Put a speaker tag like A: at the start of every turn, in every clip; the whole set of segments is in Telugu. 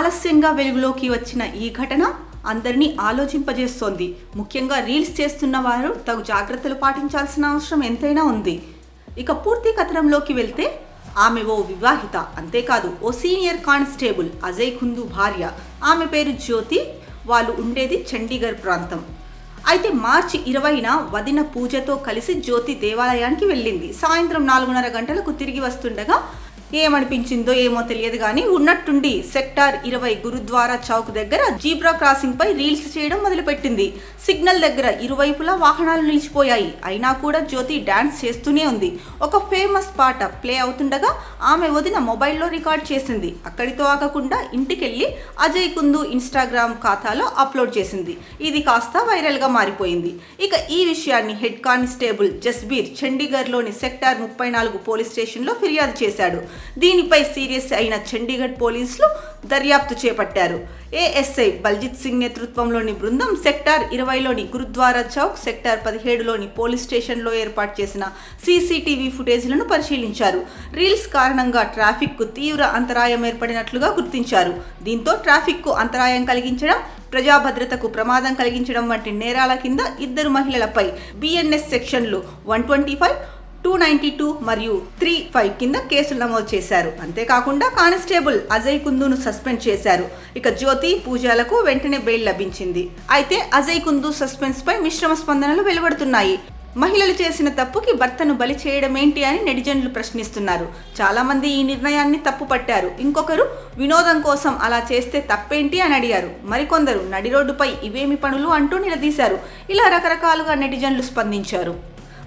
A: ఆలస్యంగా వెలుగులోకి వచ్చిన ఈ ఘటన అందరినీ ఆలోచింపజేస్తోంది. ముఖ్యంగా రీల్స్ చేస్తున్న వారు తగు జాగ్రత్తలు పాటించాల్సిన అవసరం ఎంతైనా ఉంది. ఇక పూర్తి కథనంలోకి వెళ్తే, ఆమె ఓ వివాహిత, అంతేకాదు ఓ సీనియర్ కానిస్టేబుల్ అజయ్ కుందు భార్య. ఆమె పేరు జ్యోతి. వాళ్ళు ఉండేది చండీగఢ్ ప్రాంతం. అయితే మార్చి 20న వదిన పూజతో కలిసి జ్యోతి దేవాలయానికి వెళ్ళింది. సాయంత్రం 4:30 గంటలకు తిరిగి వస్తుండగా ఏమనిపించిందో ఏమో తెలియదు కానీ ఉన్నట్టుండి సెక్టార్ 20 గురుద్వారా చౌక్ దగ్గర జీబ్రా క్రాసింగ్ పై రీల్స్ చేయడం మొదలుపెట్టింది. సిగ్నల్ దగ్గర ఇరువైపులా వాహనాలు నిలిచిపోయాయి. అయినా కూడా జ్యోతి డాన్స్ చేస్తూనే ఉంది. ఒక ఫేమస్ పాట ప్లే అవుతుండగా ఆమె వదిన మొబైల్లో రికార్డ్ చేసింది. అక్కడితో ఆగకుండా ఇంటికెళ్ళి అజయ్ కుందు ఇన్స్టాగ్రామ్ ఖాతాలో అప్లోడ్ చేసింది. ఇది కాస్త వైరల్గా మారిపోయింది. ఇక ఈ విషయాన్ని హెడ్ కానిస్టేబుల్ జస్బీర్ చండీగఢ్లోని సెక్టార్ 34 పోలీస్ స్టేషన్లో ఫిర్యాదు చేశాడు. దీనిపై సీరియస్ అయిన చండీగఢ్ పోలీసులు దర్యాప్తు చేపట్టారు. ఏఎస్ఐ బల్జిత్ సింగ్ నేతృత్వంలోని బృందం సెక్టార్ 20లోని గురుద్వారా చౌక్, సెక్టార్ 17లోని పోలీస్ స్టేషన్లో ఏర్పాటు చేసిన సీసీటీవీ ఫుటేజ్లను పరిశీలించారు. రీల్స్ కారణంగా ట్రాఫిక్కు తీవ్ర అంతరాయం ఏర్పడినట్లుగా గుర్తించారు. దీంతో ట్రాఫిక్కు అంతరాయం కలిగించడం, ప్రజాభద్రతకు ప్రమాదం కలిగించడం వంటి నేరాల కింద 2 మహిళలపై బిఎన్ఎస్ సెక్షన్లు 125, 292 మరియు 35 కింద కేసులు నమోదు చేశారు. అంతేకాకుండా కానిస్టేబుల్ అజయ్ కుందును సస్పెండ్ చేశారు. ఇక జ్యోతి, పూజలకు వెంటనే బెయిల్ లభించింది. అయితే అజయ్ కుందు సస్పెన్స్ పై మిశ్రమ స్పందనలు వెలువడుతున్నాయి. మహిళలు చేసిన తప్పుకి భర్తను బలి చేయడం ఏంటి అని నెటిజన్లు ప్రశ్నిస్తున్నారు. చాలా మంది ఈ నిర్ణయాన్ని తప్పు పట్టారు. ఇంకొకరు వినోదం కోసం అలా చేస్తే తప్పేంటి అని అడిగారు. మరికొందరు నడి రోడ్డుపై ఇవేమి పనులు అంటూ నిలదీశారు. ఇలా రకరకాలుగా నెటిజన్లు స్పందించారు.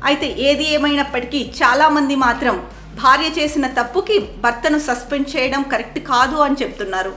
A: అయితే ఏది ఏమైనప్పటికీ చాలామంది మాత్రం భార్య చేసిన తప్పుకి భర్తను సస్పెండ్ చేయడం కరెక్ట్ కాదు అని చెప్తున్నారు.